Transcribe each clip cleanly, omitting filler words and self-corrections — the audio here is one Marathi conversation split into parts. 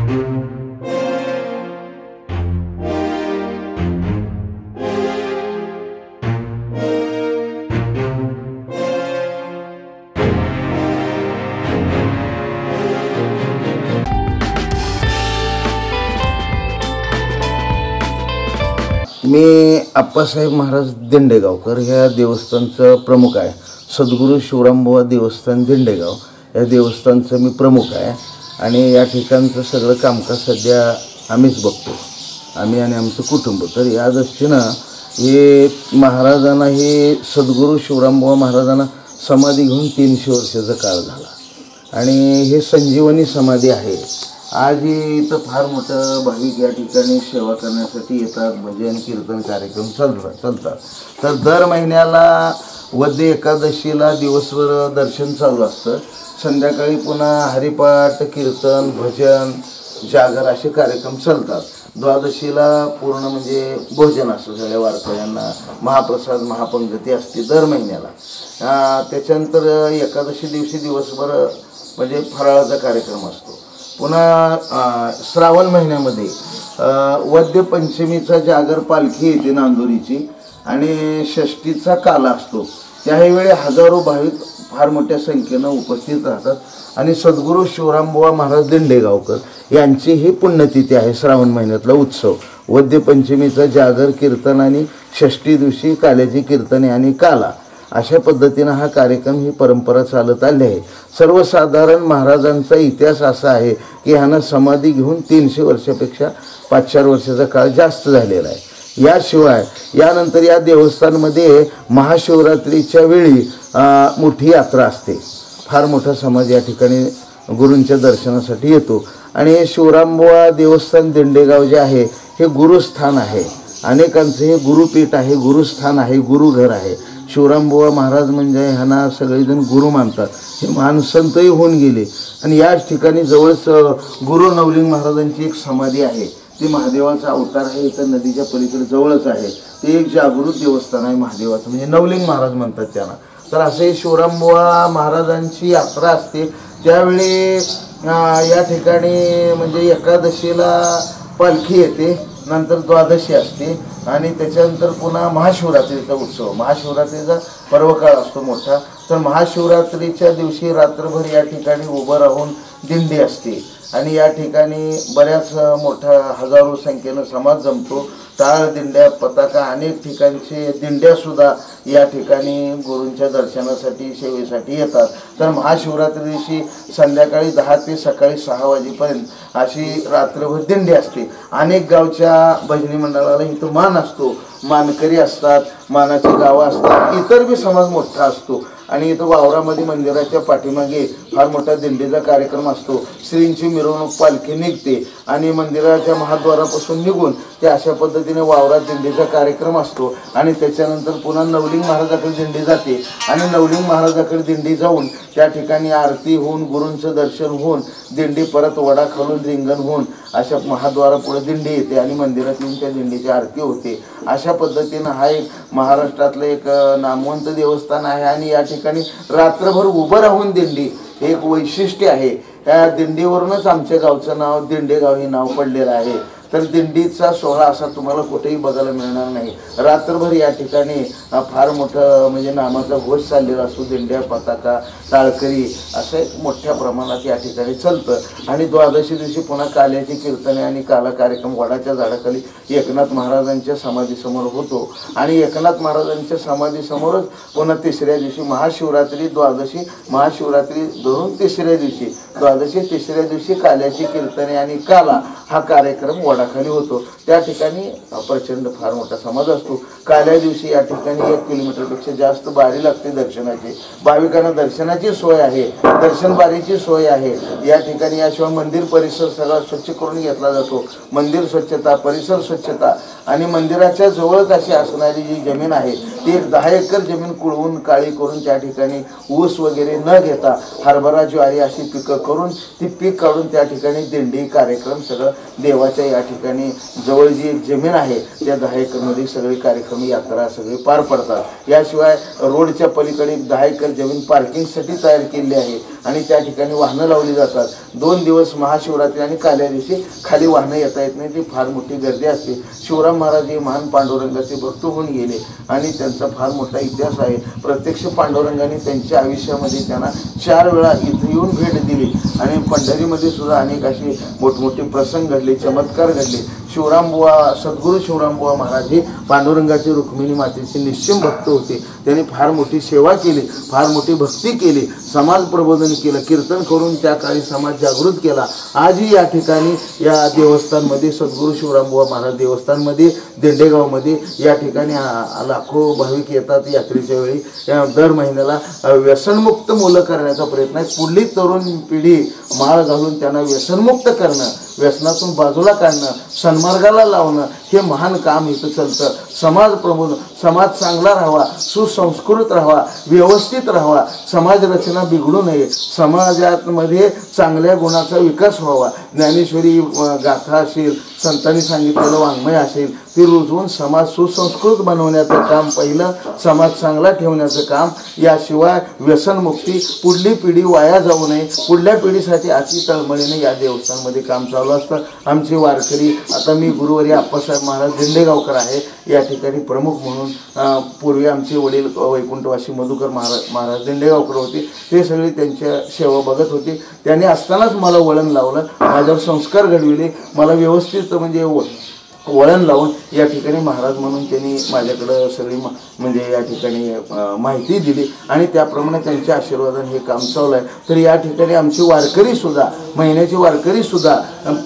मी आप्पासाहेब महाराज दिंडेगावकर ह्या देवस्थानचं प्रमुख आहे। सद्गुरू शिवरामबुवा देवस्थान दिंडेगाव या देवस्थानचं मी प्रमुख आहे आणि या ठिकाणचं सगळं कामकाज सध्या आम्हीच बघतो, आम्ही आणि आमचं कुटुंब। तर या दृष्टीनं हे महाराजांना हे सद्गुरू शिवरामबुवा महाराजांना समाधी घेऊन 300 वर्षाचा काळ झाला आणि हे संजीवनी समाधी आहे। आज इथं फार मोठं भाविक या ठिकाणी सेवा करण्यासाठी येतात, भजन कीर्तन कार्यक्रम चालतात। तर दर महिन्याला वद्य एकादशीला दिवसभर दर्शन चालू असतं, संध्याकाळी पुन्हा हरिपाठ कीर्तन भजन जागर असे कार्यक्रम चालतात। द्वादशीला पूर्ण म्हणजे भोजन असतं, सगळ्या वारकऱ्यांना महाप्रसाद महापंगती असते दर महिन्याला। त्याच्यानंतर एकादशी दिवशी दिवसभर म्हणजे फराळाचा कार्यक्रम असतो। पुन्हा श्रावण महिन्यामध्ये वद्य पंचमीचा जागर पालखी येते नांदुरीची आणि षष्टीचा काला असतो। त्यावेळी हजारो भाविक फार मोठ्या संख्येनं उपस्थित राहतात आणि सद्गुरू शिवरामबुवा महाराज दिंडेगावकर यांची ही पुण्यतिथी आहे। श्रावण महिन्यातला उत्सव वद्य पंचमीचा जागर कीर्तन आणि षष्टी दिवशी काल्याची कीर्तने आणि काला अशा पद्धतीनं हा कार्यक्रम ही परंपरा चालत आली आहे। सर्वसाधारण महाराजांचा इतिहास असा आहे की ह्यांना समाधी घेऊन 300 वर्षापेक्षा 5-4 वर्षाचा काळ जास्त झालेला आहे। याशिवाय यानंतर या देवस्थानमध्ये महाशिवरात्रीच्या वेळी मोठी यात्रा असते, फार मोठा समाज या ठिकाणी गुरूंच्या दर्शनासाठी येतो आणि हे शिवरामबुवा देवस्थान दिंडेगाव जे आहे हे गुरुस्थान आहे, अनेकांचं हे गुरुपीठ आहे, गुरुस्थान आहे, गुरुघर आहे। शिवरामबुवा महाराज म्हणजे ह्यांना सगळेजण गुरु मानतात, हे महान संतही होऊन गेले आणि याच ठिकाणी जवळच गुरु नवलिंग महाराजांची एक समाधी आहे, ती महादेवाचा अवतार आहे, इथं नदीच्या पलीकडे जवळच आहे। ते एक जागृत देवस्थान आहे महादेवाचं, म्हणजे नवलिंग महाराज म्हणतात त्यांना। तर असे शिवरामबुवा महाराजांची यात्रा असते, त्यावेळी या ठिकाणी म्हणजे एकादशीला पालखी येते, नंतर द्वादशी असते आणि त्याच्यानंतर पुन्हा महाशिवरात्रीचा उत्सव, महाशिवरात्रीचा पर्वकाळ असतो मोठा। तर महाशिवरात्रीच्या दिवशी रात्रभर या ठिकाणी उभं राहून दिंडी असते आणि या ठिकाणी बऱ्याच मोठा हजारो संख्येनं समाज जमतो। टाळ दिंड्या पताका अनेक ठिकाणचे दिंड्यासुद्धा या ठिकाणी गुरूंच्या दर्शनासाठी सेवेसाठी येतात। तर महाशिवरात्री दिवशी संध्याकाळी 10 ते सकाळी 6 वाजेपर्यंत अशी रात्रभर दिंडी असते। अनेक गावच्या भजनी मंडळाला इथं मान असतो, मानकरी असतात, मानाची गावं असतात, इतर बी समाज मोठा असतो आणि इथं वावरामध्ये मंदिराच्या पाठीमागे फार मोठा दिंडीचा कार्यक्रम असतो। श्रींची मिरवणूक पालखी निघते आणि मंदिराच्या महाद्वारापासून निघून ते अशा पद्धतीने वावरात दिंडीचा कार्यक्रम असतो आणि त्याच्यानंतर पुन्हा नवलिंग महाराजाकडे दिंडी जाते आणि नवलिंग महाराजाकडे दिंडी जाऊन त्या ठिकाणी आरती होऊन गुरूंचं दर्शन होऊन दिंडी परत वडा खालून रिंगण होऊन अशा महाद्वारापुढे दिंडी येते आणि मंदिरात येऊन त्या दिंडीची आरती होते। अशा पद्धतीनं हा एक महाराष्ट्रातलं एक नामवंत देवस्थान आहे आणि या ठिकाणी रात्रभर उभं राहून दिंडी हे एक वैशिष्ट्य आहे। त्या दिंडीवरूनच आमच्या गावचं नाव दिंडेगाव हे नाव पडलेलं आहे। तर दिंडीचा सोहळा असा तुम्हाला कुठेही बघायला मिळणार नाही। रात्रभर या ठिकाणी फार मोठं म्हणजे नामाचा घोष चाललेला असतो, दिंड्या पताका टाळकरी असं एक मोठ्या प्रमाणात या ठिकाणी चालतं आणि द्वादशी दिवशी पुन्हा काल्याची कीर्तने आणि काला कार्यक्रम वडाच्या झाडाखाली एकनाथ महाराजांच्या समाधीसमोर होतो आणि एकनाथ महाराजांच्या समाधीसमोरच पुन्हा तिसऱ्या दिवशी महाशिवरात्री द्वादशी महाशिवरात्री धरून तिसऱ्या दिवशी द्वादशी तिसऱ्या दिवशी काल्याची कीर्तने आणि काला हा कार्यक्रम वडाखाली होतो। त्या ठिकाणी प्रचंड फार मोठा समाज असतो। काल्या दिवशी या ठिकाणी 1 किलोमीटरपेक्षा जास्त बारी लागते दर्शनाची, भाविकांना दर्शनाची सोय आहे, दर्शन बारीची सोय आहे या ठिकाणी। याशिवाय मंदिर परिसर सगळा स्वच्छ करून घेतला जातो, मंदिर स्वच्छता परिसर स्वच्छता आणि मंदिराच्या जवळच अशी असणारी जी जमीन आहे ती एक 10 एकर जमीन कुळवून काळी करून त्या ठिकाणी ऊस वगैरे न घेता हरभरा ज्वारी अशी पिकं करून ती पीक काढून त्या ठिकाणी दिंडी कार्यक्रम सगळं देवाच्या या ठिकाणी जवळ जी जमीन आहे त्या 10 एकरमध्ये सगळे कार्यक्रम यात्रा सगळे पार पडतात। याशिवाय रोडच्या पलीकडे 10 एकर जमीन पार्किंगसाठी तयार केली आहे आणि त्या ठिकाणी वाहनं लावली जातात। 2 दिवस महाशिवरात्री आणि काल्या दिवशी खाली वाहनं येता येत नाही, ती फार मोठी गर्दी असते। शिवराम महाराज हे महान पांडुरंगाचे भक्त होऊन गेले आणि त्यांचा फार मोठा इतिहास आहे। प्रत्यक्ष पांडुरंगाने त्यांच्या आयुष्यामध्ये त्यांना 4 वेळा इथे येऊन भेट दिली आणि पंढरीमध्ये सुद्धा अनेक असे मोठमोठे प्रसंग घडले, चमत्कार घडले। शिवरामबुवा सद्गुरू शिवरामबुवा महाराज हे पांडुरंगाचे रुक्मिणी मातेचे निश्चिम भक्त होते। त्यांनी फार मोठी सेवा केली, फार मोठी भक्ती केली, समाज प्रबोधन केलं, कीर्तन करून त्या काळी समाज जागृत केला। आजही या ठिकाणी या देवस्थानमध्ये सद्गुरू शिवरामबुवा महाराज देवस्थानमध्ये दिंडेगावमध्ये या ठिकाणी लाखो भाविक येतात यात्रेच्या वेळी। दर महिन्याला व्यसनमुक्त मुलं करण्याचा प्रयत्न आहे। पुढली तरुण पिढी माळ घालून त्यांना व्यसनमुक्त करणं, व्यसनातून बाजूला काढणं, सन्मार्गाला लावणं हे महान काम इथं चालतं। समाज प्रबोधन, समाज चांगला राहावा, सुसंस्कृत राहावा, व्यवस्थित राहावा, समाज रचना बिघडू नये, समाजामध्ये चांगल्या गुणाचा विकास व्हावा। ज्ञानेश्वरी गाथा असेल, संतांनी सांगितलेलं वाङ्मय असेल ते रुजवून समाज सुसंस्कृत बनवण्याचं काम पहिलं, समाज चांगला ठेवण्याचं काम। याशिवाय व्यसनमुक्ती, पुढली पिढी वाया जाऊ नये, पुढल्या पिढीसाठी अति तळमळीने या देवस्थानमध्ये काम चालू असतं। आमचे वारकरी, आता मी गुरुवारी आप्पासाहेब महाराज दिंडेगावकर आहे या ठिकाणी प्रमुख म्हणून। पूर्वी आमचे वडील वैकुंठवासी मधुकर महाराज दिंडेगावकर होते, ते सगळे त्यांच्या सेवा बघत होते। त्यांनी असतानाच मला वळण लावलं, माझ्यावर संस्कार घडविले, मला व्यवस्थित म्हणजे वळण लावून या ठिकाणी महाराज म्हणून त्यांनी माझ्याकडं सगळी म्हणजे या ठिकाणी माहिती दिली आणि त्याप्रमाणे त्यांच्या आशीर्वादाने हे काम चालू आहे। तर या ठिकाणी आमची वारकरीसुद्धा, महिन्याची वारकरीसुद्धा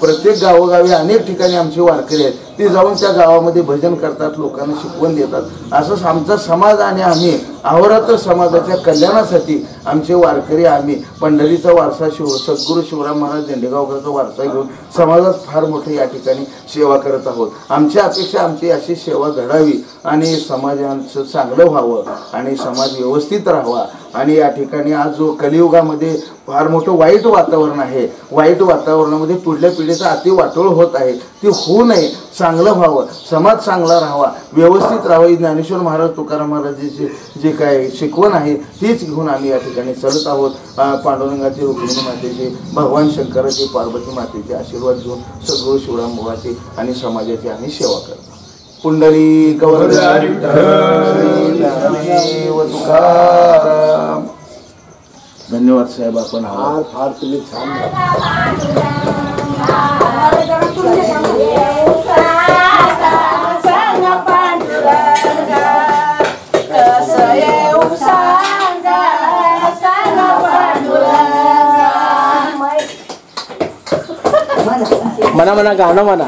प्रत्येक गावोगावी अनेक ठिकाणी आमचे वारकरी आहेत, ते जाऊन त्या गावामध्ये भजन करतात, लोकांना शिकवण देतात। असंच आमचा समाज आणि आम्ही अहोरात्र समाजाच्या कल्याणासाठी आमचे वारकरी आम्ही पंढरीचा वारसा सद्गुरू शिवराम महाराज दिंडेगावकरचा वारसा घेऊन समाजात फार मोठे या ठिकाणी सेवा करत आहोत। आमची अपेक्षा आमची अशी सेवा घडावी आणि समाजाचं चांगलं व्हावं आणि समाज व्यवस्थित राहावा। आणि या ठिकाणी आज जो कलियुगामध्ये फार मोठं वाईट वातावरण आहे, वाईट वातावरणामध्ये पुढल्या पिढीचा अति वाटोळ होत आहे, ते होऊ नये, चांगलं व्हावं, समाज चांगला राहावा, व्यवस्थित राहावी। ज्ञानेश्वर महाराज तुकाराम महाराजांची जे काय शिकवण आहे तीच घेऊन आम्ही या ठिकाणी चालत आहोत। पांडुरंगाचे, रुक्मिणी मातेचे, भगवान शंकराचे, पार्वती मातेचे आशीर्वाद घेऊन सद्गुरू शिवरामबुवाचे आणि समाजाची आम्ही सेवा करतो। पुंडलिक वरदारी विठ्ठल, श्री ज्ञानदेव तुकाराम। धन्यवाद साहेब, आपण फार तुम्ही छान म्हणा म्हणा गाणं म्हणा।